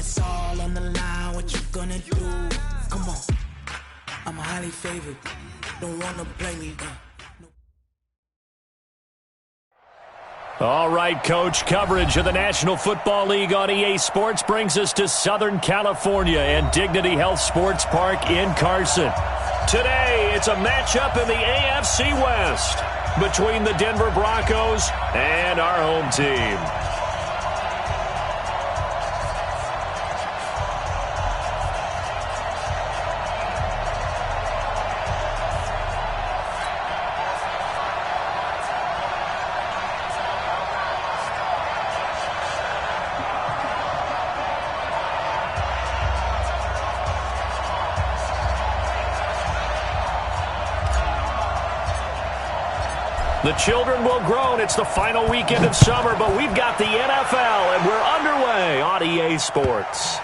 it's all on the line, what you gonna do? Come on, I'm highly favored. Don't wanna play me. All right, Coach, coverage of the National Football League on EA Sports brings us to Southern California and Dignity Health Sports Park in Carson. Today, it's a matchup in the AFC West between the Denver Broncos and our home team. The children will groan. It's the final weekend of summer, but we've got the NFL, and we're underway on EA Sports.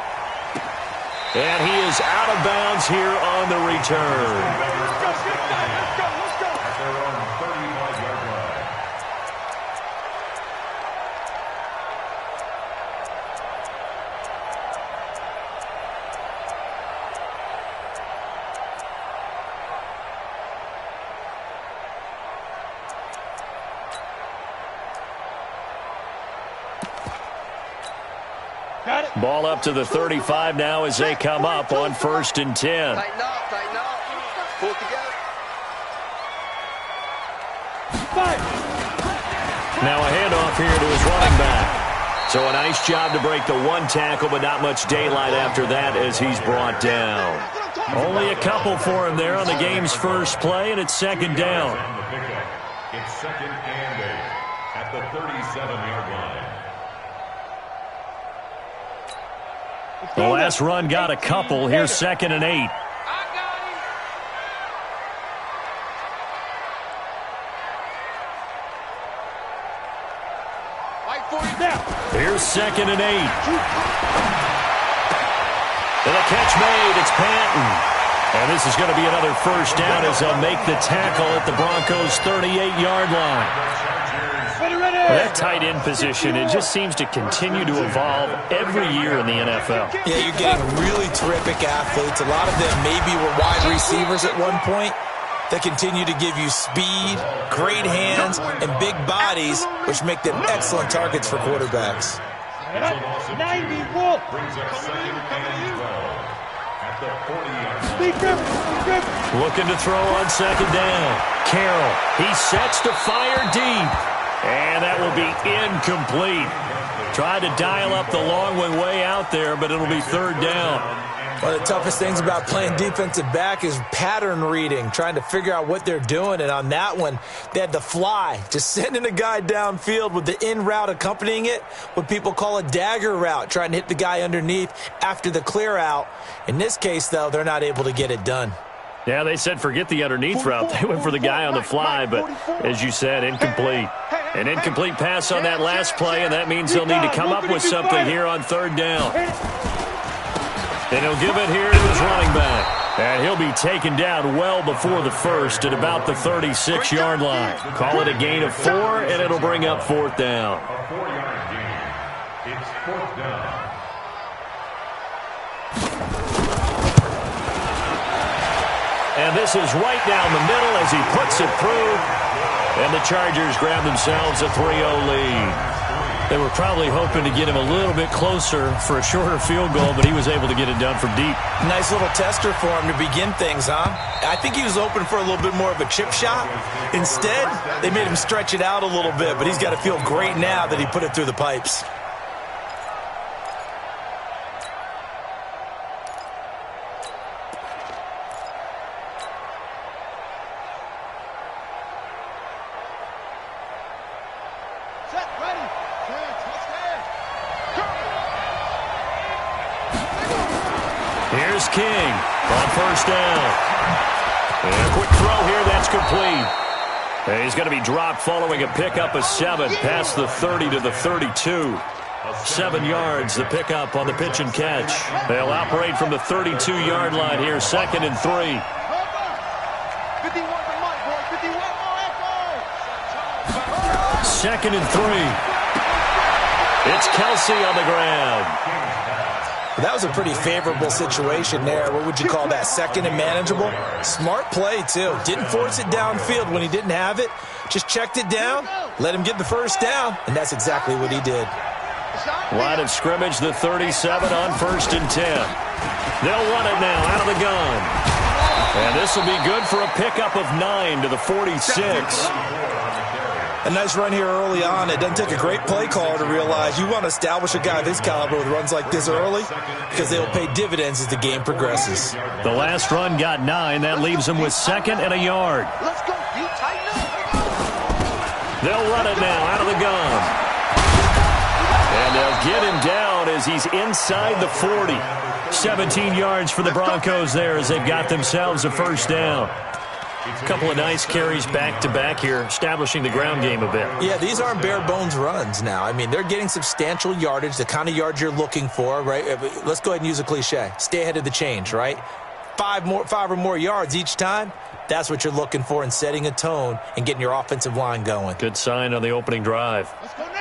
And he is out of bounds here on the return. Ball up to the 35 now as they come up on 1st and 10. Tighten up, tighten up. Pull it together. Now a handoff here to his running back. So a nice job to break the one tackle, but not much daylight after that as he's brought down. Only a couple for him there on the game's first play, and it's 2nd down. It's 2nd and 8 at the 37-yard line. The last run got a couple. Here's 2nd and 8. Here's 2nd and 8. And a catch made. It's Patton. And this is going to be another 1st down as they'll make the tackle at the Broncos' 38-yard line. Well, that tight end position, it just seems to continue to evolve every year in the NFL. Yeah, you're getting really terrific athletes. A lot of them maybe were wide receivers at one point that continue to give you speed, great hands, and big bodies, which make them excellent targets for quarterbacks. 94 brings up 2nd and 12 at the 40-yard line. Looking to throw on 2nd down. Carroll, he sets to fire deep. And that will be incomplete. Tried to dial up the long way out there, but it'll be 3rd down. One of the toughest things about playing defensive back is pattern reading, trying to figure out what they're doing. And on that one, they had to fly, just sending a guy downfield with the in route accompanying it, what people call a dagger route, trying to hit the guy underneath after the clear out. In this case, though, they're not able to get it done. Yeah, they said forget the underneath route. They went for the guy on the fly, but as you said, incomplete. An incomplete pass on that last play, and that means they'll need to come up with something here on 3rd down. And he'll give it here to his running back. And he'll be taken down well before the 1st at about the 36-yard line. Call it a gain of 4, and it'll bring up 4th down. A 4-yard gain. It's 4th down. And this is right down the middle as he puts it through. And the Chargers grab themselves a 3-0 lead. They were probably hoping to get him a little bit closer for a shorter field goal, but he was able to get it done from deep. Nice little tester for him to begin things, huh? I think he was open for a little bit more of a chip shot. Instead, they made him stretch it out a little bit, but he's got to feel great now that he put it through the pipes. Here's King on 1st down. And a quick throw here, that's complete. And he's going to be dropped following a pickup of 7 past the 30 to the 32. 7 yards, the pickup on the pitch and catch. They'll operate from the 32-yard line here, 2nd and 3. Second and 3. It's Kelsey on the ground. That was a pretty favorable situation there. What would you call that? Second and manageable? Smart play, too. Didn't force it downfield when he didn't have it. Just checked it down, let him get the first down, and that's exactly what he did. Line of scrimmage, the 37 on 1st and 10. They'll run it now out of the gun. And this will be good for a pickup of 9 to the 46. A nice run here early on. It doesn't take a great play caller to realize you want to establish a guy of his caliber with runs like this early because they will pay dividends as the game progresses. The last run got 9. That leaves them with 2nd and a yard. Let's go, D. Tighten up. They'll run it now out of the gun. And they'll get him down as he's inside the 40. 17 yards for the Broncos there as they've got themselves a first down. A couple of nice carries back-to-back here, establishing the ground game a bit. Yeah, these aren't bare-bones runs now. I mean, they're getting substantial yardage, the kind of yards you're looking for, right? Let's go ahead and use a cliche. Stay ahead of the change, right? 5 or more yards each time. That's what you're looking for in setting a tone and getting your offensive line going. Good sign on the opening drive.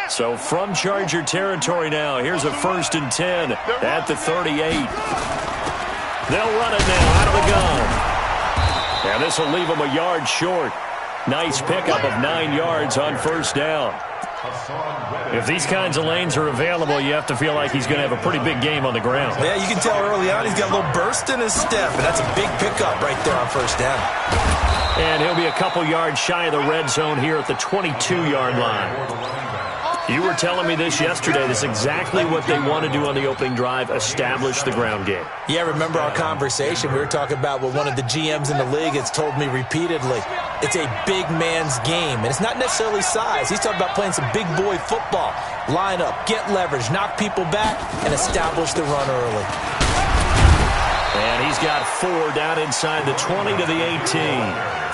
So from Charger territory now, here's a 1st and 10 at the 38. They'll run it now out of the gun. And this will leave him a yard short. Nice pickup of 9 yards on first down. If these kinds of lanes are available, you have to feel like he's going to have a pretty big game on the ground. Yeah, you can tell early on he's got a little burst in his step, and that's a big pickup right there on first down. And he'll be a couple yards shy of the red zone here at the 22-yard line. You were telling me this yesterday. This is exactly what they want to do on the opening drive, establish the ground game. Yeah, remember our conversation. We were talking about what one of the GMs in the league has told me repeatedly. It's a big man's game, and it's not necessarily size. He's talking about playing some big boy football. Line up, get leverage, knock people back, and establish the run early. And he's got 4 down inside the 20 to the 18.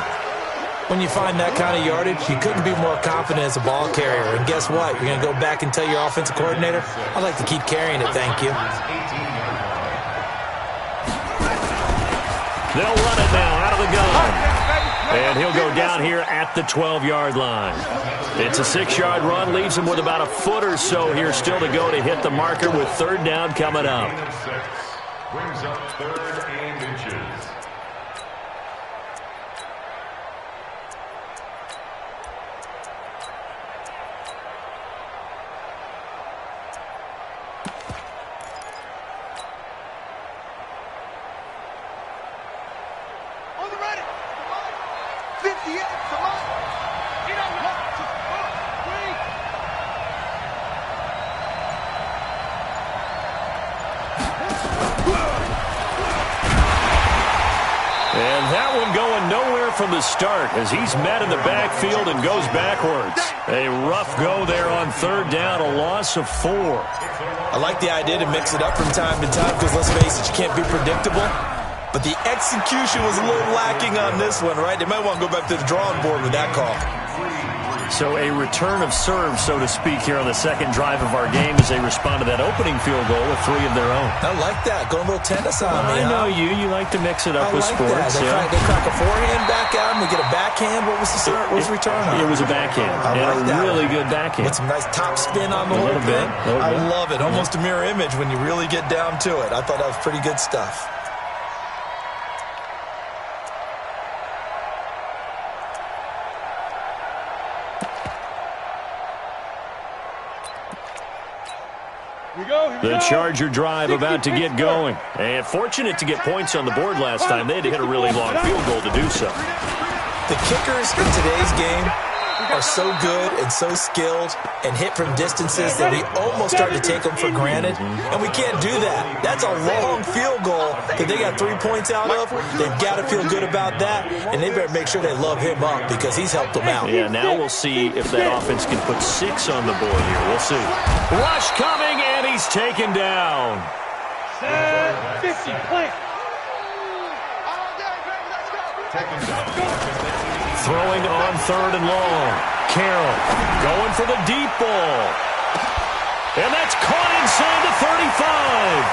When you find that kind of yardage, you couldn't be more confident as a ball carrier. And guess what? You're going to go back and tell your offensive coordinator, I'd like to keep carrying it, thank you. They'll run it now out of the gun. And he'll go down here at the 12-yard line. It's a 6-yard run, leaves him with about a foot or so here still to go to hit the marker with 3rd down coming up. Brings up 3rd and inches. From the start as he's met in the backfield and goes backwards. A rough go there on 3rd down, a loss of 4. I like the idea to mix it up from time to time because, let's face it, you can't be predictable. But the execution was a little lacking on this one, right? They might want to go back to the drawing board with that call. So a return of serve, so to speak, here on the 2nd drive of our game as they respond to that opening field goal with 3 of their own. I like that. Going a little tennis on me. I know you. You like to mix it up with sports. They crack a forehand back out and they get a backhand. What was the return on? It was a backhand. A really good backhand. With some nice top spin on the whole thing. I love it. Almost a mirror image when you really get down to it. I thought that was pretty good stuff. The Charger drive about to get going. And fortunate to get points on the board last time. They had to hit a really long field goal to do so. The kickers in today's game are so good and so skilled and hit from distances that we almost start to take them for granted. And we can't do that. That's a long field goal that they got 3 points out of. They've got to feel good about that. And they better make sure they love him up because he's helped them out. Yeah, now we'll see if that offense can put 6 on the board here. We'll see. Rush coming, and he's taken down. 50, plant. Throwing on 3rd and long. Carroll going for the deep ball. And that's caught inside the 35.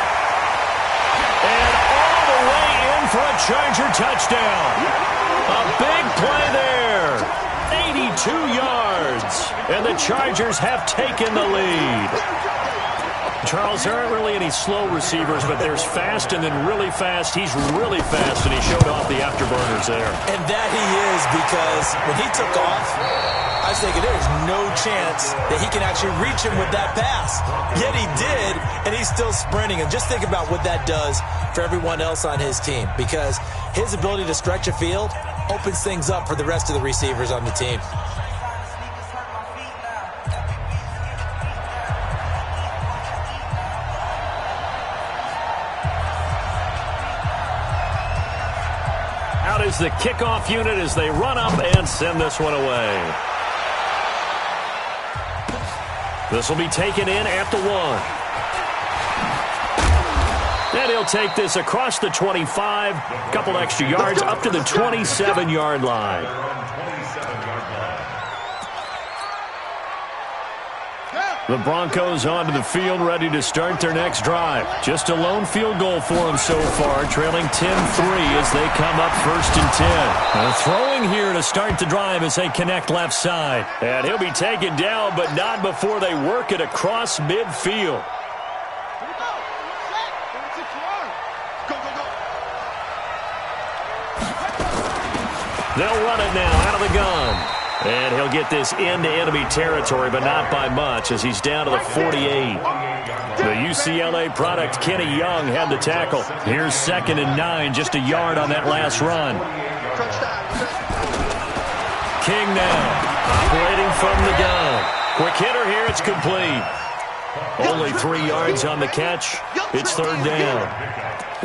And all the way in for a Charger touchdown. A big play there. 82 yards. And the Chargers have taken the lead. Charles, there aren't really any slow receivers, but there's fast and then really fast. He's really fast, and he showed off the afterburners there. And that he is, because when he took off, I was thinking there's no chance that he can actually reach him with that pass. Yet he did, and he's still sprinting. And just think about what that does for everyone else on his team, because his ability to stretch a field opens things up for the rest of the receivers on the team. Out is the kickoff unit as they run up and send this one away. This will be taken in at the 1. And he'll take this across the 25, a couple extra yards up to the 27-yard line. The Broncos onto the field, ready to start their next drive. Just a lone field goal for them so far, trailing 10-3 as they come up 1st and 10. They're throwing here to start the drive as they connect left side. And he'll be taken down, but not before they work it across midfield. They'll run it now out of the gun. And he'll get this into enemy territory, but not by much, as he's down to the 48. The UCLA product, Kenny Young, had the tackle. Here's 2nd and 9, just a yard on that last run. King now, operating from the gun. Quick hitter here, it's complete. Only 3 yards on the catch. It's 3rd down.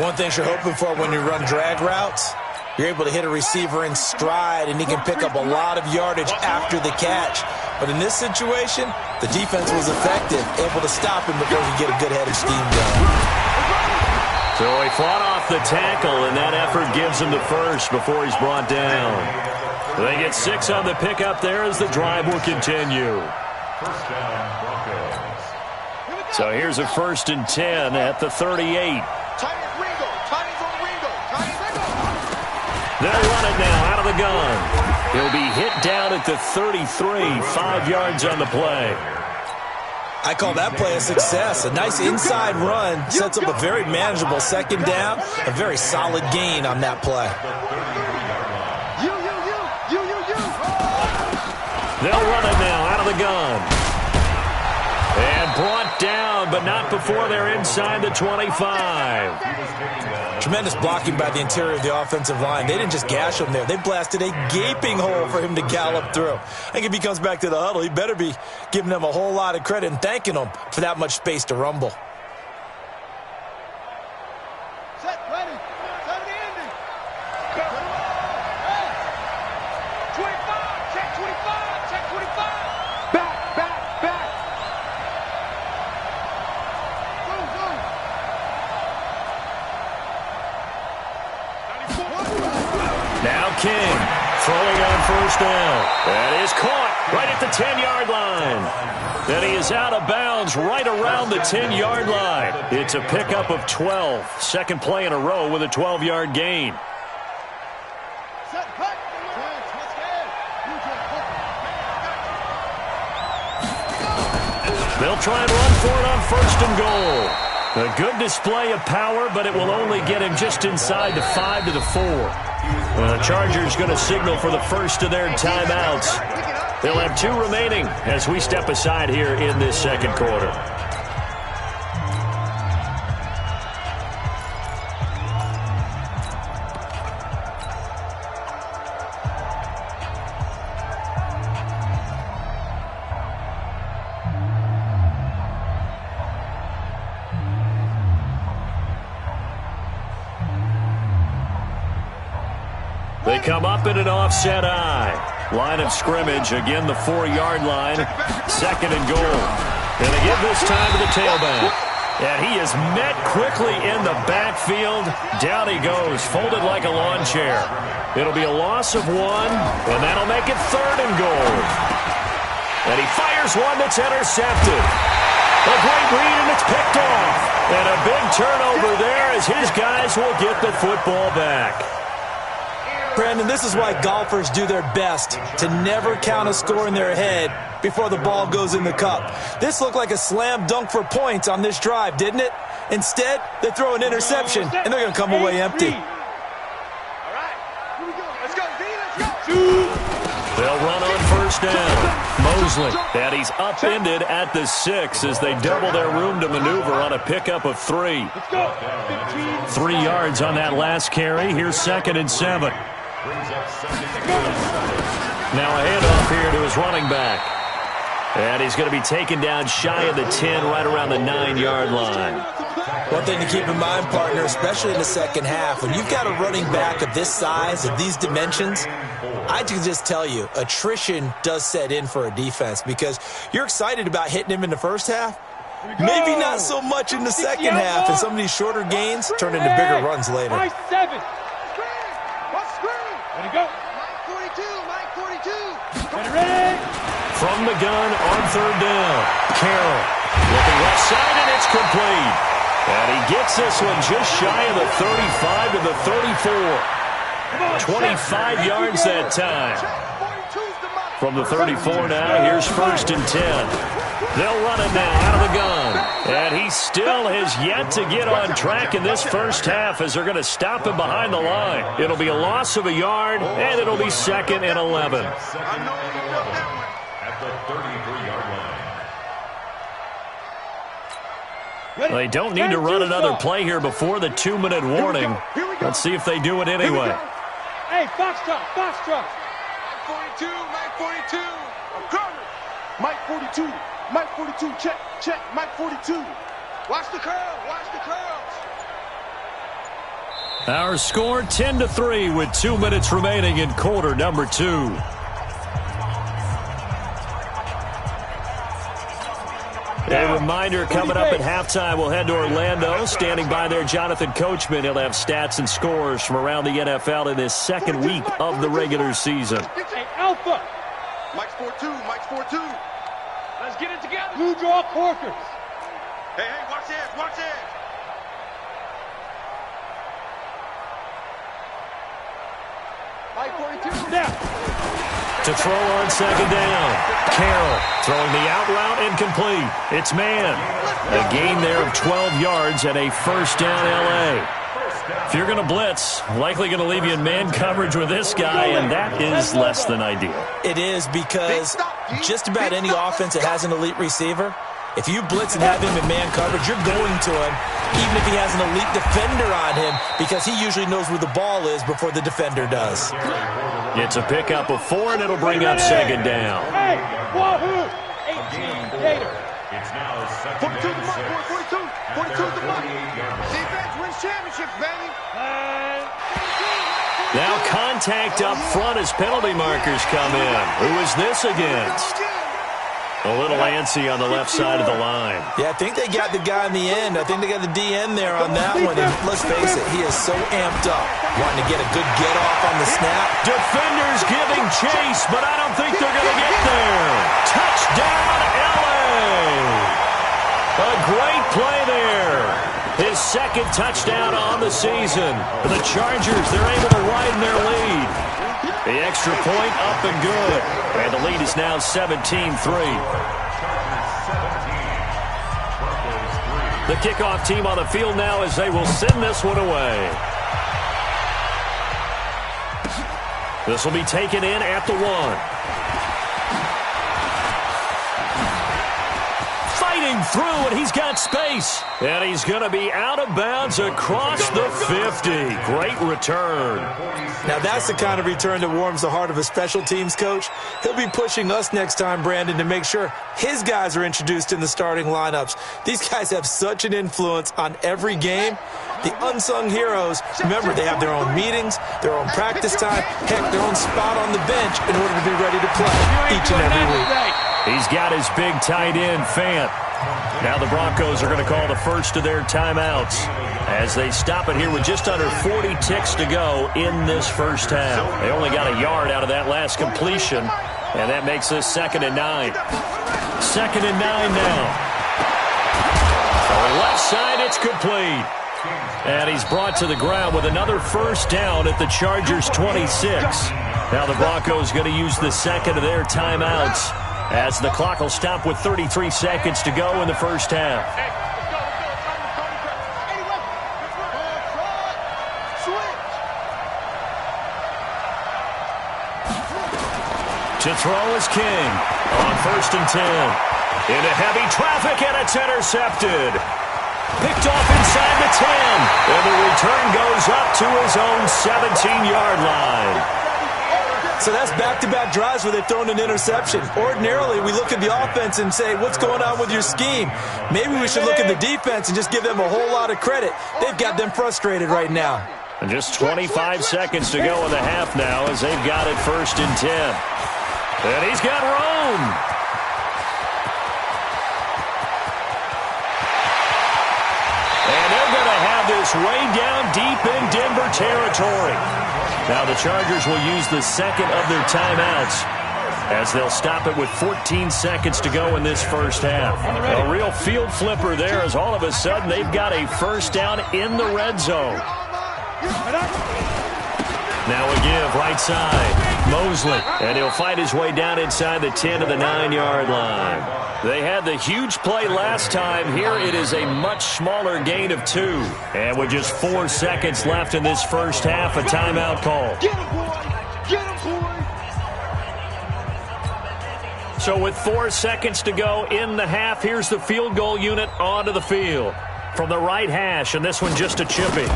One thing you're hoping for when you run drag routes, you're able to hit a receiver in stride, and he can pick up a lot of yardage after the catch. But in this situation, the defense was effective, able to stop him before he could get a good head of steam going. So he fought off the tackle, and that effort gives him the first before he's brought down. They get 6 on the pickup there as the drive will continue. So here's a 1st and 10 at the 38. They'll run it now out of the gun. He'll be hit down at the 33, 5 yards on the play. I call that play a success. A nice inside run sets up a very manageable 2nd down, a very solid gain on that play. They'll run it now out of the gun. And brought down, but not before they're inside the 25. Tremendous blocking by the interior of the offensive line. They didn't just gash him there. They blasted a gaping hole for him to gallop through. I think if he comes back to the huddle, he better be giving them a whole lot of credit and thanking them for that much space to rumble. Set, ready. Set the ending. 25, check 25, check 25. Back. Now King throwing on 1st down. That is caught right at the 10-yard line. Then he is out of bounds right around the 10-yard line. It's a pickup of 12. 2nd play in a row with a 12-yard gain. They'll try and run for it on 1st and goal. A good display of power, but it will only get him just inside the 5 to the 4. The Chargers going to signal for the first of their timeouts. They'll have 2 remaining as we step aside here in this 2nd quarter. They come up in an offset eye. Line of scrimmage, again the 4-yard line. 2nd and goal. And they give this time to the tailback. And he is met quickly in the backfield. Down he goes, folded like a lawn chair. It'll be a loss of 1, and that'll make it 3rd and goal. And he fires one that's intercepted. A great read, and it's picked off. And a big turnover there as his guys will get the football back. Brandon, this is why golfers do their best to never count a score in their head before the ball goes in the cup. This looked like a slam dunk for points on this drive, didn't it? Instead, they throw an interception, and they're going to come away empty. All right, here we go. Let's go, D. Let's go. They'll run on first down. Mosley, and he's upended at the 6 as they double their room to maneuver on a pickup of 3. Let's go. 3 yards on that last carry. Here's 2nd and 7. Now a handoff here to his running back. And he's going to be taken down shy of the 10, right around the 9-yard line. One thing to keep in mind, partner, especially in the second half, when you've got a running back of this size, of these dimensions, I can just tell you, attrition does set in for a defense because you're excited about hitting him in the first half. Maybe not so much in the second half, and some of these shorter gains turn into bigger runs later. 5-7. Ready, go. Mike 42. Ready. From the gun on third down. Carroll looking left side, and it's complete. And he gets this one just shy of the 35 to the 34. 25 yards that time. From the 34 now, here's 1st and 10. They'll run it now out of the gun. And he still has yet to get on track in this first half as they're going to stop him behind the line. It'll be a loss of a yard, and it'll be 2nd and 11. At the 33-yard line. They don't need to run another play here before the 2-minute warning. Let's see if they do it anyway. Hey, Foxtrot. Mike 42. I'm coming. Mike 42. Mike 42. Check. Mike 42. Watch the curls. Our score 10-3 with 2 minutes remaining in quarter number 2. A reminder, coming up at halftime, we'll head to Orlando. Standing by there, Jonathan Coachman. He'll have stats and scores from around the NFL in this second week of the regular season. Hey, Alpha. Mike's 4-2. Let's get it together. Blue draw Corkers. Hey, watch this. Mike 42. Now. To throw on second down. Carroll throwing the out route incomplete. It's man. A gain there of 12 yards and a first down L.A. If you're going to blitz, likely going to leave you in man coverage with this guy, and that is less than ideal. It is because just about any offense that has an elite receiver, if you blitz and have him in man coverage, you're going to him, even if he has an elite defender on him, because he usually knows where the ball is before the defender does. It's a pickup of 4, and it'll bring up second down. Hey, wahoo! 18 Gator. It's now 42 2nd the and 6. mark. 42 the mark. Defense wins championships, baby. Now contact up front as penalty markers come in. Who is this against? A little antsy on the left side of the line. Yeah, I think they got the guy in the end. I think they got the DN there on that one. And let's face it, he is so amped up, wanting to get a good get off on the snap. Defenders giving chase, but I don't think they're going to get there. Touchdown, L.A. A great play there. His 2nd touchdown on the season. The Chargers, they're able to widen their lead. The extra point up and good. And the lead is now 17-3. The kickoff team on the field now as they will send this one away. This will be taken in at the 1. Fighting through, and he's got space. And he's going to be out of bounds across the 50. Great return. Now that's the kind of return that warms the heart of a special teams coach. He'll be pushing us next time, Brandon, to make sure his guys are introduced in the starting lineups. These guys have such an influence on every game. The unsung heroes, remember, they have their own meetings, their own practice time, heck, their own spot on the bench in order to be ready to play each and every week. He's got his big tight end, Fant. Now the Broncos are going to call the first of their timeouts as they stop it here with just under 40 ticks to go in this first half. They only got a yard out of that last completion, and that makes this 2nd and 9. 2nd and 9 now. On the left side, it's complete. And he's brought to the ground with another first down at the Chargers' 26. Now the Broncos going to use the second of their timeouts as the clock will stop with 33 seconds to go in the first half. To throw is King on 1st and 10. Into heavy traffic, and it's intercepted. Picked off inside the 10. And the return goes up to his own 17-yard line. So that's back-to-back drives where they've thrown an interception. Ordinarily, we look at the offense and say, what's going on with your scheme? Maybe we should look at the defense and just give them a whole lot of credit. They've got them frustrated right now. And just 25 seconds to go in the half now as they've got it 1st and 10. And he's got Rome. This way down deep in Denver territory. Now the Chargers will use the second of their timeouts as they'll stop it with 14 seconds to go in this first half. A real field flipper there as all of a sudden they've got a first down in the red zone. Now a give right side. Mosley. And he'll fight his way down inside the 10 to the 9-yard line. They had the huge play last time. Here it is a much smaller gain of 2. And with just 4 seconds left in this first half, a timeout call. Get him, boy! Get him, boy! So with 4 seconds to go in the half, here's the field goal unit onto the field. From the right hash, and this one just a chippy.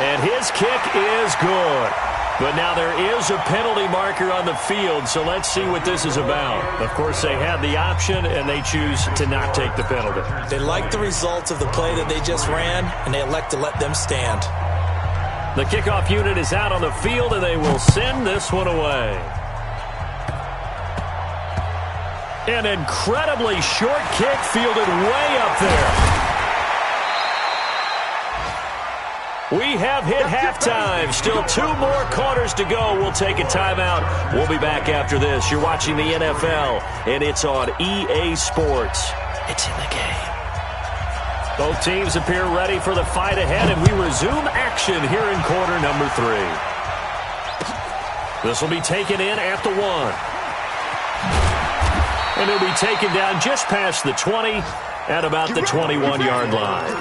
And his kick is good. But now there is a penalty marker on the field, so let's see what this is about. Of course, they had the option, and they choose to not take the penalty. They like the results of the play that they just ran, and they elect to let them stand. The kickoff unit is out on the field, and they will send this one away. An incredibly short kick fielded way up there. We have hit halftime. Still 2 more quarters to go. We'll take a timeout. We'll be back after this. You're watching the NFL, and it's on EA Sports. It's in the game. Both teams appear ready for the fight ahead, and we resume action here in quarter number 3. This will be taken in at the 1. And it'll be taken down just past the 20 at about the 21-yard line.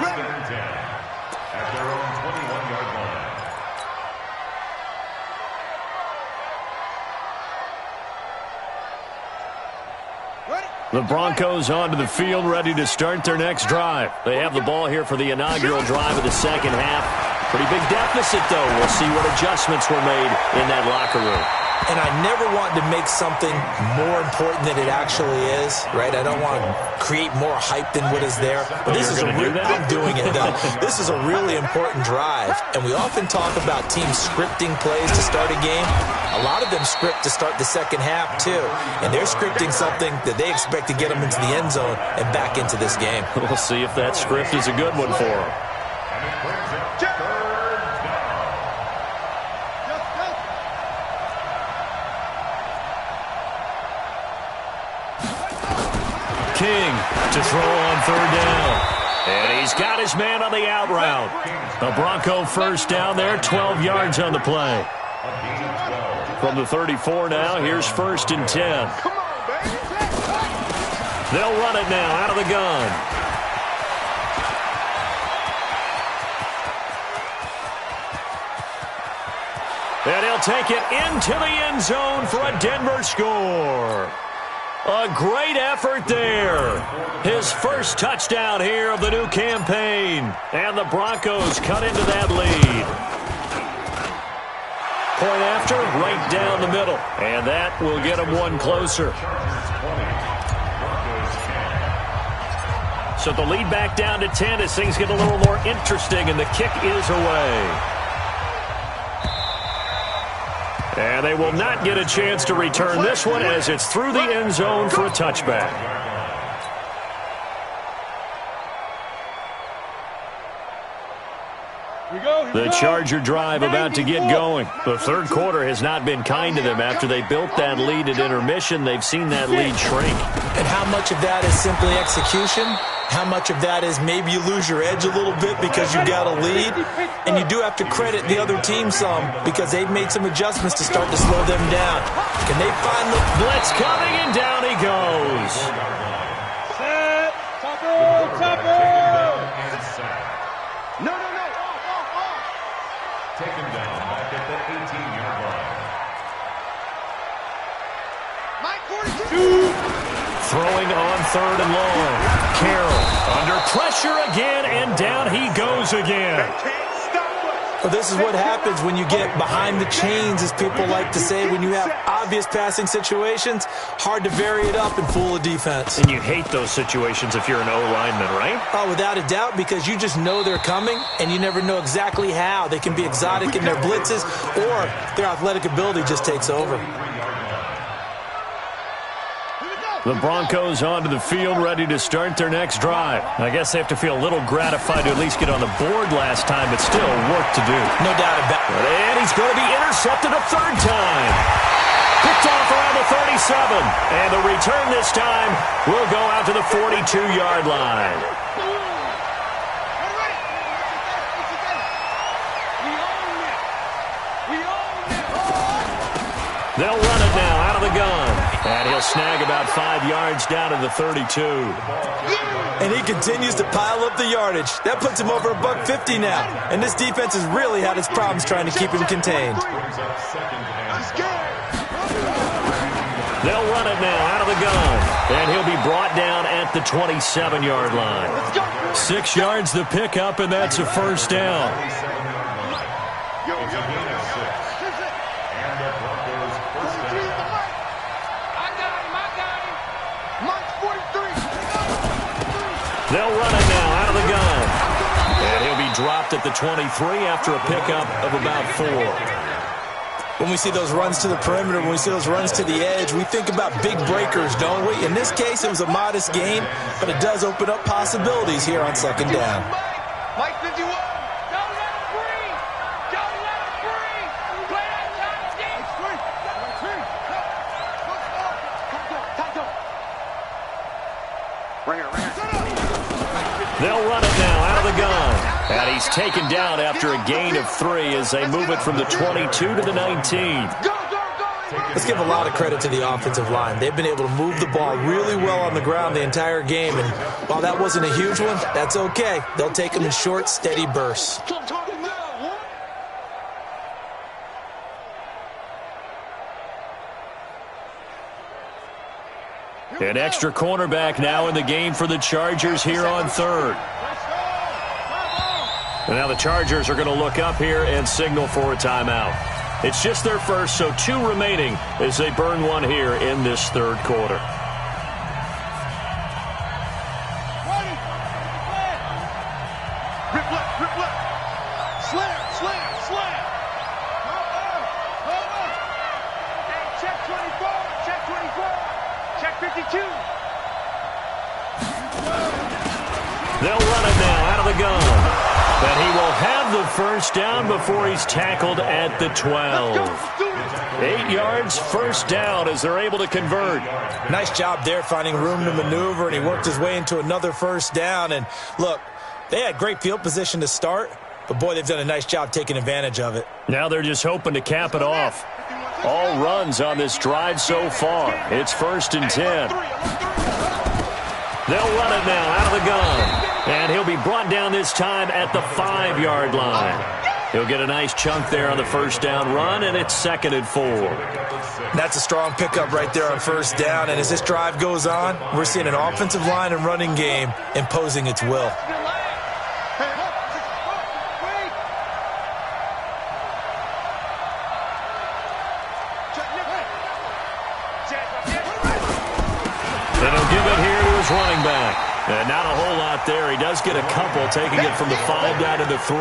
The Broncos onto the field, ready to start their next drive. They have the ball here for the inaugural drive of the second half. Pretty big deficit, though. We'll see what adjustments were made in that locker room. And I never want to make something more important than it actually is, right? I don't want to create more hype than what is there. But this is I'm doing it, though. This is a really important drive. And we often talk about teams scripting plays to start a game. A lot of them script to start the second half, too. And they're scripting something that they expect to get them into the end zone and back into this game. We'll see if that script is a good one for them. King to throw on third down. And he's got his man on the out route. A Bronco first down there, 12 yards on the play. From the 34 now, here's 1st and 10. They'll run it now out of the gun. And he'll take it into the end zone for a Denver score. A great effort there. His first touchdown here of the new campaign. And the Broncos cut into that lead. Point after, right down the middle. And that will get them one closer. So the lead back down to 10 as things get a little more interesting, and the kick is away. And they will not get a chance to return this one as it's through the end zone for a touchback. The Charger drive about to get going. The third quarter has not been kind to them. After they built that lead at intermission, they've seen that lead shrink. And how much of that is simply execution? How much of that is maybe you lose your edge a little bit because you got a lead? And you do have to credit the other team some because they've made some adjustments to start to slow them down. Can they find the blitz coming, and down he goes. Set. No. Taken down back at the 18-yard line. Mike 42. Throwing on third and long. Carroll under pressure again, and down he goes again. Well, this is what happens when you get behind the chains, as people like to say. When you have obvious passing situations, hard to vary it up and fool a defense. And you hate those situations if you're an O-lineman, right? Oh, without a doubt, because you just know they're coming, and you never know exactly how. They can be exotic in their blitzes, or their athletic ability just takes over. The Broncos onto the field, ready to start their next drive. I guess they have to feel a little gratified to at least get on the board last time, but still work to do. No doubt about it. And he's going to be intercepted a third time. Picked off around the 37. And the return this time will go out to the 42-yard line. They'll run it now out of the gun. And he'll snag about 5 yards down to the 32. And he continues to pile up the yardage. That puts him over $150 now. And this defense has really had its problems trying to keep him contained. They'll run it now out of the gun. And he'll be brought down at the 27-yard line. 6 yards the pickup, and that's a first down. They'll run it now out of the gun. And he'll be dropped at the 23 after a pickup of about 4. When we see those runs to the perimeter, when we see those runs to the edge, we think about big breakers, don't we? In this case, it was a modest gain, but it does open up possibilities here on second down. Mike 51. Don't let him breathe. Don't let him breathe. Play that time game. They'll run it now out of the gun. And he's taken down after a gain of 3 as they move it from the 22 to the 19. Let's give a lot of credit to the offensive line. They've been able to move the ball really well on the ground the entire game. And while that wasn't a huge one, that's okay. They'll take them in short, steady bursts. An extra cornerback now in the game for the Chargers here on third. And now the Chargers are going to look up here and signal for a timeout. It's just their first, so 2 remaining as they burn one here in this third quarter. Rip left. Slam. Check 24. Check 52. They'll run it now out of the gun. But he will have the first down before he's tackled at the 12. 8 yards, first down as they're able to convert. Nice job there finding room to maneuver, and he worked his way into another first down. And look, they had great field position to start, but boy, they've done a nice job taking advantage of it. Now they're just hoping to cap it off. All runs on this drive so far. It's 1st and 10. They'll run it now out of the gun. And he'll be brought down this time at the 5-yard line. He'll get a nice chunk there on the first down run, and it's 2nd and 4. That's a strong pickup right there on first down. And as this drive goes on, we're seeing an offensive line and running game imposing its will. And he'll give it here to his running back. And not a whole lot there. He does get a couple, taking it from the 5 down to the 3.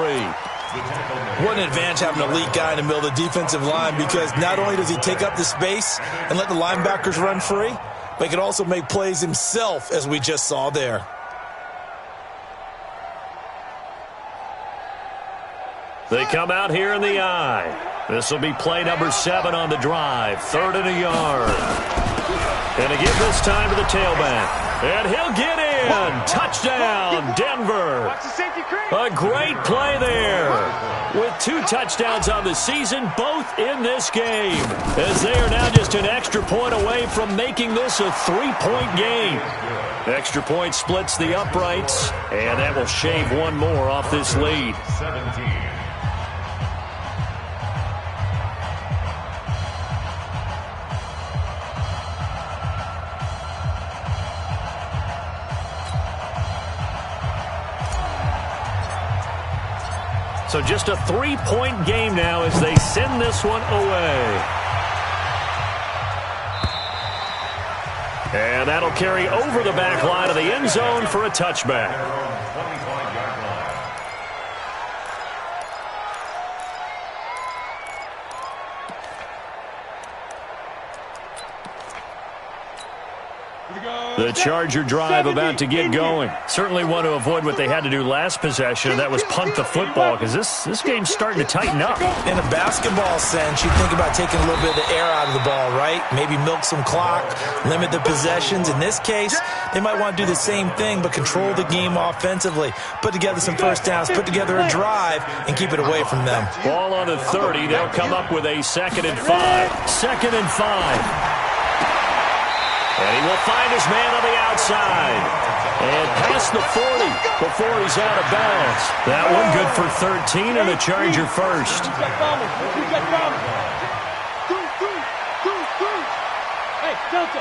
What an advantage having an elite guy in the middle of the defensive line, because not only does he take up the space and let the linebackers run free, but he can also make plays himself, as we just saw there. They come out here in the I. This will be play number 7 on the drive. 3rd and a yard. And to give this time to the tailback. And he'll get in. Touchdown, Denver. A great play there. With 2 touchdowns on the season, both in this game. As they are now just an extra point away from making this a 3-point game. Extra point splits the uprights, and that will shave one more off this lead. 17. So just a 3-point game now as they send this one away. And that'll carry over the back line of the end zone for a touchback. The Charger drive about to get going. Certainly want to avoid what they had to do last possession, and that was punt the football, because this game's starting to tighten up. In a basketball sense, you think about taking a little bit of the air out of the ball, right? Maybe milk some clock, limit the possessions. In this case, they might want to do the same thing, but control the game offensively. Put together some first downs, put together a drive, and keep it away from them. Ball on the 30. They'll come up with a 2nd and 5. 2nd and 5. And he will find his man on the outside. And past the 40 before he's out of bounds. That one good for 13 and a Charger first. Hey, Delta.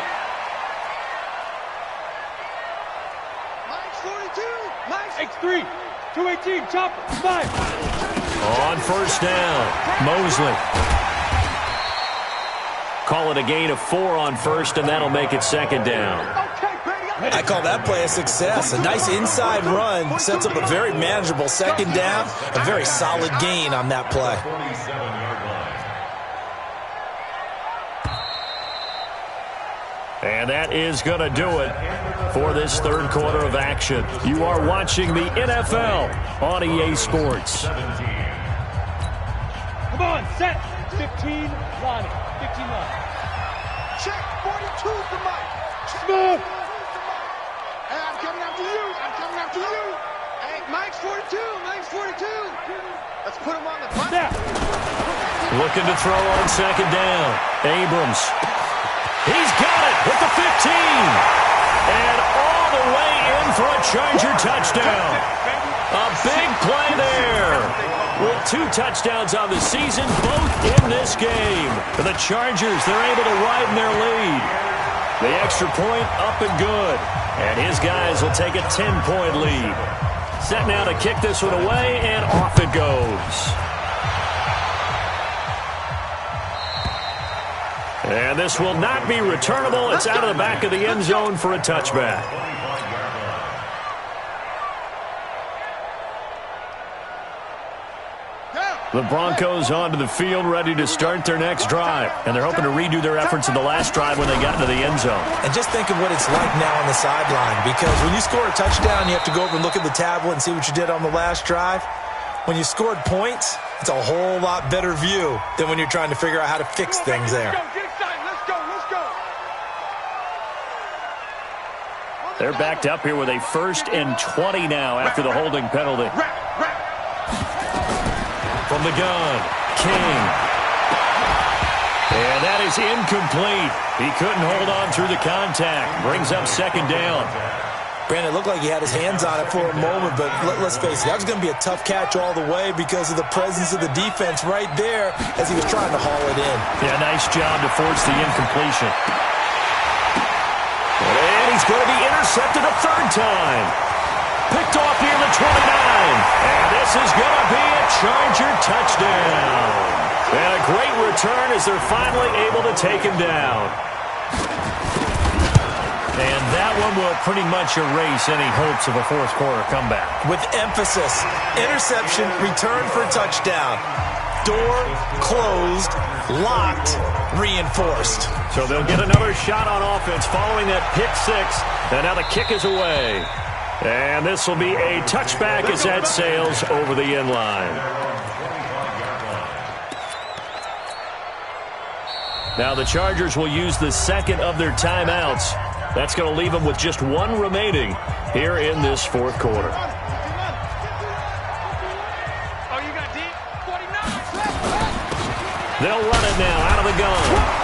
Mike's 42. Mike's X3. 218. Chopper. 5. On first down, Mosley. Call it a gain of 4 on first, and that'll make it 2nd down. I call that play a success. A nice inside run sets up a very manageable 2nd down. A very solid gain on that play. 47-yard line. And that is going to do it for this 3rd quarter of action. You are watching the NFL on EA Sports. 17. Come on, set. 15, Lonnie. 15 line. Check 42 to Mike. Smooth. Hey, I'm coming after you. I'm coming after you. Hey, Mike's 42. Mike's 42. Let's put him on the punch. Looking to throw on 2nd down. Abrams. He's got it with the 15. And all the way in for a Charger touchdown. A big play there. With 2 touchdowns on the season, both in this game. For the Chargers, they're able to widen their lead. The extra point up and good. And his guys will take a 10-point lead. Set now to kick this one away, and off it goes. And this will not be returnable. It's out of the back of the end zone for a touchback. The Broncos onto the field, ready to start their next drive. And they're hoping to redo their efforts in the last drive when they got into the end zone. And just think of what it's like now on the sideline. Because when you score a touchdown, you have to go over and look at the tablet and see what you did on the last drive. When you scored points, it's a whole lot better view than when you're trying to figure out how to fix things there. Let's go. They're backed up here with a 1st and 20 now after the holding penalty. From the gun, King. And that is incomplete. He couldn't hold on through the contact. Brings up 2nd down. Brandon, it looked like he had his hands on it for a moment, but let's face it, that was going to be a tough catch all the way because of the presence of the defense right there as he was trying to haul it in. Yeah, nice job to force the incompletion. And he's going to be intercepted a 3rd time. Picked off near the 29. And this is going to be a Charger touchdown. And a great return as they're finally able to take him down. And that one will pretty much erase any hopes of a 4th quarter comeback. With emphasis, interception, return for touchdown. Door closed, locked, reinforced. So they'll get another shot on offense following that pick 6. And now the kick is away. And this will be a touchback as that sails over the end line. Now the Chargers will use the second of their timeouts. That's going to leave them with just one remaining here in this fourth quarter. They'll run it now out of the gun.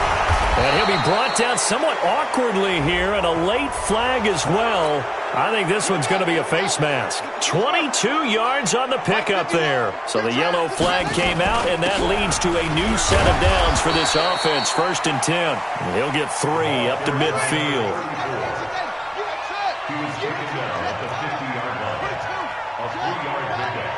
And he'll be brought down somewhat awkwardly here, and a late flag as well. I think this one's going to be a face mask. 22 yards on the pickup there. So the yellow flag came out, and that leads to a new set of downs for this offense. 1st and 10. And he'll get 3 up to midfield. He was taken down at the 50-yard line. A 3-yard pickup.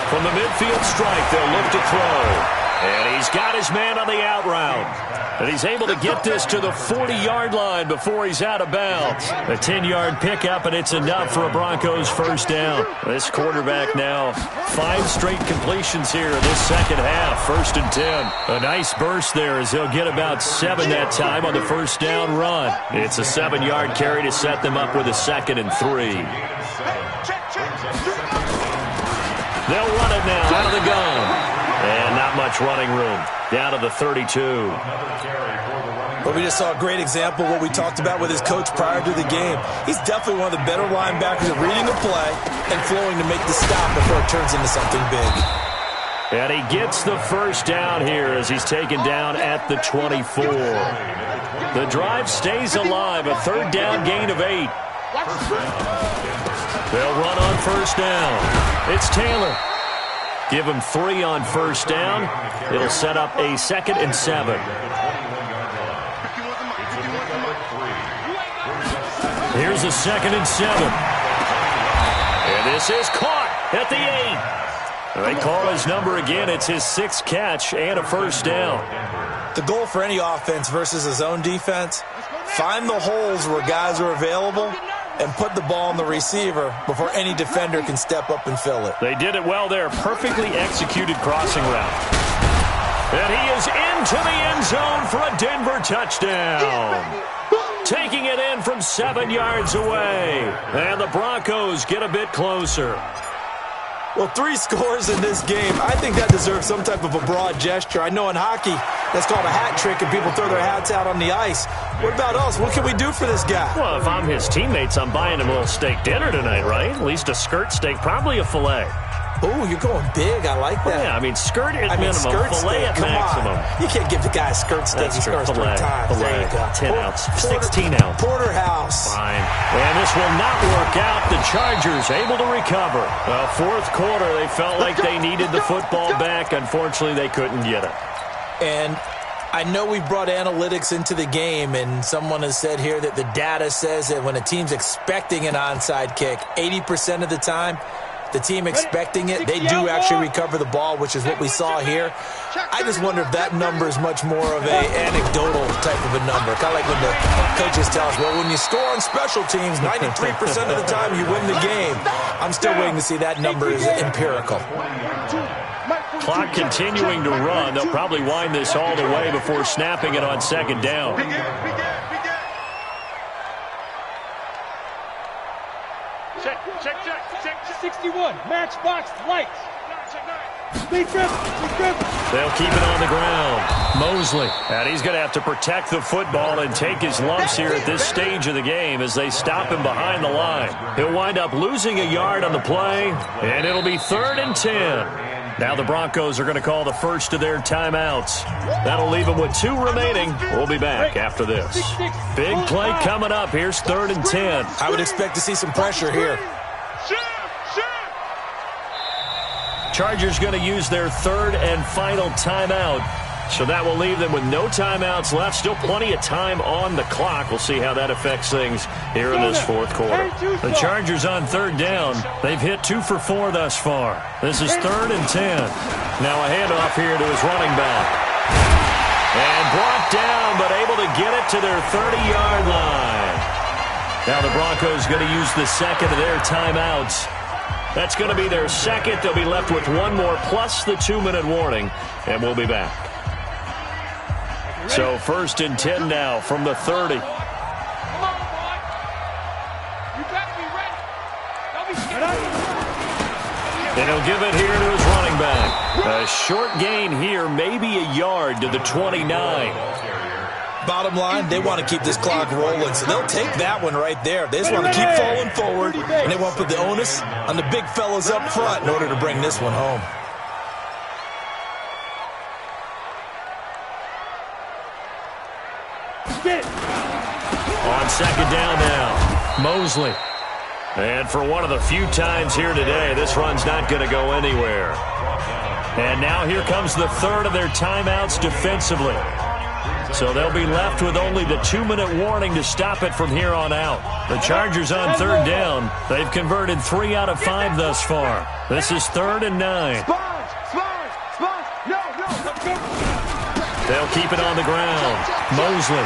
From the midfield strike, they'll look to throw. And he's got his man on the out route. And he's able to get this to the 40-yard line before he's out of bounds. A 10-yard pickup, and it's enough for a Broncos first down. This quarterback now 5 straight completions here in this second half. 1st and 10. A nice burst there as he'll get about 7 that time on the first down run. It's a 7-yard carry to set them up with a 2nd and 3. They'll run it now out of the gun. And not much running room. Down to the 32. But we just saw a great example of what we talked about with his coach prior to the game. He's definitely one of the better linebackers at reading a play and flowing to make the stop before it turns into something big. And he gets the first down here as he's taken down at the 24. The drive stays alive. A 3rd down gain of 8. They'll run on first down. It's Taylor. Give him 3 on first down. It'll set up a 2nd and 7. Here's a 2nd and 7. And this is caught at the 8. They call his number again. It's his 6th catch and a first down. The goal for any offense versus his own defense, find the holes where guys are available and put the ball on the receiver before any defender can step up and fill it. They did it well there. Perfectly executed crossing route. And he is into the end zone for a Denver touchdown. Taking it in from 7 yards away. And the Broncos get a bit closer. Well, 3 scores in this game. I think that deserves some type of a broad gesture. I know in hockey, that's called a hat trick, and people throw their hats out on the ice. What about us? What can we do for this guy? Well, if I'm his teammates, I'm buying him a little steak dinner tonight, right? At least a skirt steak, probably a filet. Oh, you're going big. I like that. Yeah, I mean, skirt at minimum, filet at maximum. You can't give the guy a skirt steak. He scores 3 times. Filet, 10 ounce, 16 ounce. Porterhouse. Fine. And this will not work out. The Chargers able to recover. Fourth quarter, they felt like they needed the football back. Unfortunately, they couldn't get it. And I know we brought analytics into the game, and someone has said here that the data says that when a team's expecting an onside kick, 80% of the time, the team expecting it, they do actually recover the ball, which is what we saw here. I just wonder if that number is much more of a anecdotal type of a number. Kind of like when the coaches tell us, well, when you score on special teams, 93% of the time you win the game. I'm still waiting to see that number is empirical. Clock continuing to run. They'll probably wind this all the way before snapping it on 2nd down. Check. 61, matchbox, lights. Speed trip. They'll keep it on the ground. Mosley, and he's going to have to protect the football and take his lumps here at this stage of the game as they stop him behind the line. He'll wind up losing a yard on the play, and it'll be 3rd and 10. Now the Broncos are going to call the first of their timeouts. That'll leave them with 2 remaining. We'll be back after this. Big play coming up. Here's 3rd and 10. I would expect to see some pressure here. Chargers going to use their 3rd and final timeout. So that will leave them with no timeouts left. Still plenty of time on the clock. We'll see how that affects things here in this fourth quarter. The Chargers on 3rd down. They've hit 2 for 4 thus far. This is 3rd and 10. Now a handoff here to his running back. And brought down, but able to get it to their 30-yard line. Now the Broncos going to use the 2nd of their timeouts. That's going to be their 2nd. They'll be left with 1 more plus the 2-minute warning, and we'll be back. So 1st and 10 now from the 30. Come on, boy. You better be ready. Don't be scared. And he'll give it here to his running back. A short gain here, maybe a yard to the 29. Bottom line, they want to keep this clock rolling, so they'll take that one right there. They just want to keep falling forward, and they want to put the onus on the big fellas up front in order to bring this one home. On second down now, Mosley. And for one of the few times here today, this run's not going to go anywhere. And now here comes the third of their timeouts defensively. So they'll be left with only the 2-minute warning to stop it from here on out. The Chargers on third down. They've converted 3 out of 5 thus far. This is 3rd and 9. They'll keep it on the ground. Mosley.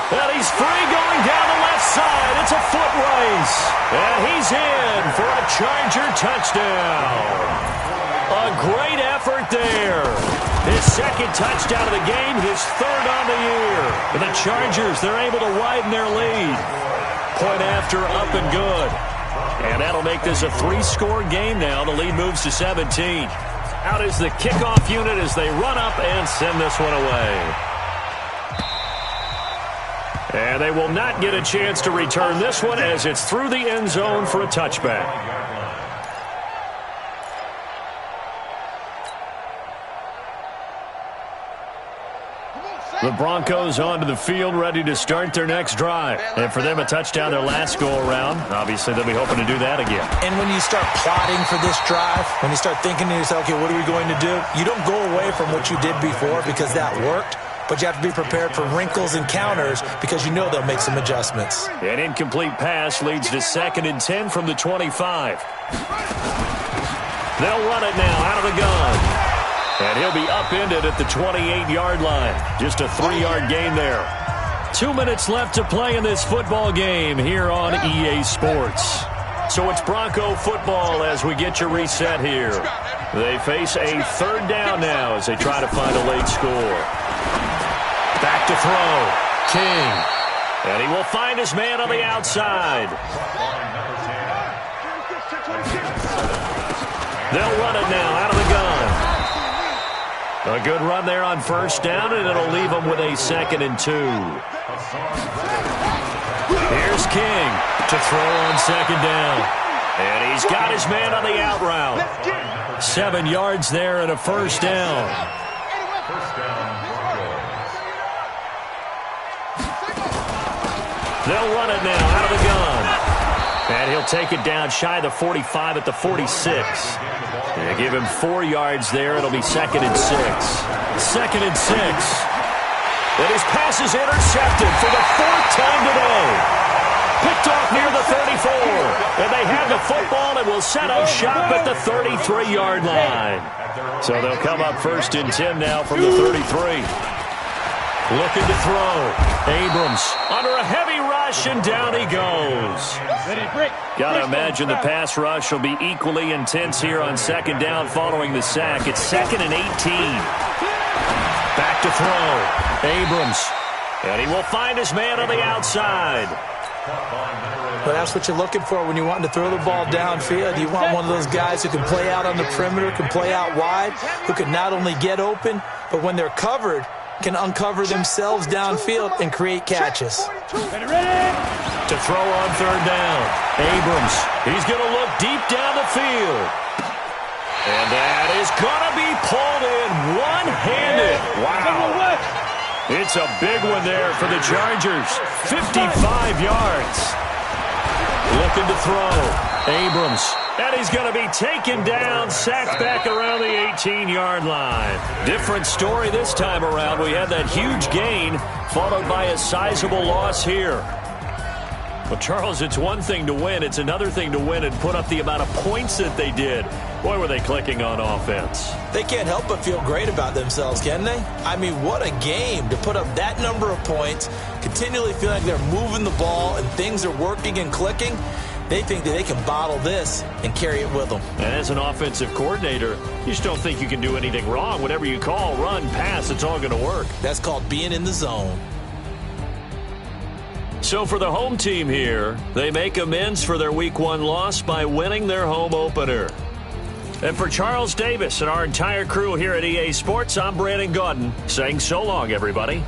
And he's free going down the left side. It's a foot race. And he's in for a Charger touchdown. A great effort there. His second touchdown of the game, his third on the year. And the Chargers, they're able to widen their lead. Point after, up and good. And that'll make this a 3-score game now. The lead moves to 17. Out is the kickoff unit as they run up and send this one away. And they will not get a chance to return this one as it's through the end zone for a touchback. The Broncos onto the field, ready to start their next drive. And for them, a touchdown their last go-around. Obviously, they'll be hoping to do that again. And when you start plotting for this drive, when you start thinking to yourself, okay, what are we going to do? You don't go away from what you did before because that worked. But you have to be prepared for wrinkles and counters because you know they'll make some adjustments. An incomplete pass leads to 2nd and 10 from the 25. They'll run it now out of the gun. And he'll be upended at the 28-yard line. Just a 3-yard gain there. 2 minutes left to play in this football game here on EA Sports. So it's Bronco football as we get your reset here. They face a 3rd down now as they try to find a late score. Back to throw. King. And he will find his man on the outside. They'll run it now out of the gun. A good run there on 1st down, and it'll leave them with a 2nd and 2. Here's King to throw on 2nd down. And he's got his man on the out route. 7 yards there and a 1st down. They'll run it now out of the gun. And he'll take it down shy of the 45 at the 46. They give him 4 yards there. It'll be 2nd and 6. 2nd and 6. And his pass is intercepted for the 4th time today. Picked off near the 34. And they have the football and will set up shop at the 33-yard line. So they'll come up 1st and 10 now from the 33. Looking to throw. Abrams under a heavy rush, and down he goes. Got to imagine the pass rush will be equally intense here on 2nd down following the sack. It's 2nd and 18. Back to throw. Abrams. And he will find his man on the outside. But that's what you're looking for when you want to throw the ball downfield. You want one of those guys who can play out on the perimeter, can play out wide, who can not only get open, but when they're covered, can uncover themselves downfield and create catches. To throw on 3rd down. Abrams. He's going to look deep down the field. And that is going to be pulled in one-handed. Wow. It's a big one there for the Chargers. 55 yards. Looking to throw. Abrams. And he's going to be taken down, sacked back around the 18-yard line. Different story this time around. We had that huge gain, followed by a sizable loss here. Well, Charles, it's one thing to win. It's another thing to win and put up the amount of points that they did. Boy, were they clicking on offense. They can't help but feel great about themselves, can they? I mean, what a game to put up that number of points, continually feel like they're moving the ball and things are working and clicking. They think that they can bottle this and carry it with them. And as an offensive coordinator, you just don't think you can do anything wrong. Whatever you call, run, pass, it's all going to work. That's called being in the zone. So for the home team here, they make amends for their Week 1 loss by winning their home opener. And for Charles Davis and our entire crew here at EA Sports, I'm Brandon Gaudin saying so long, everybody.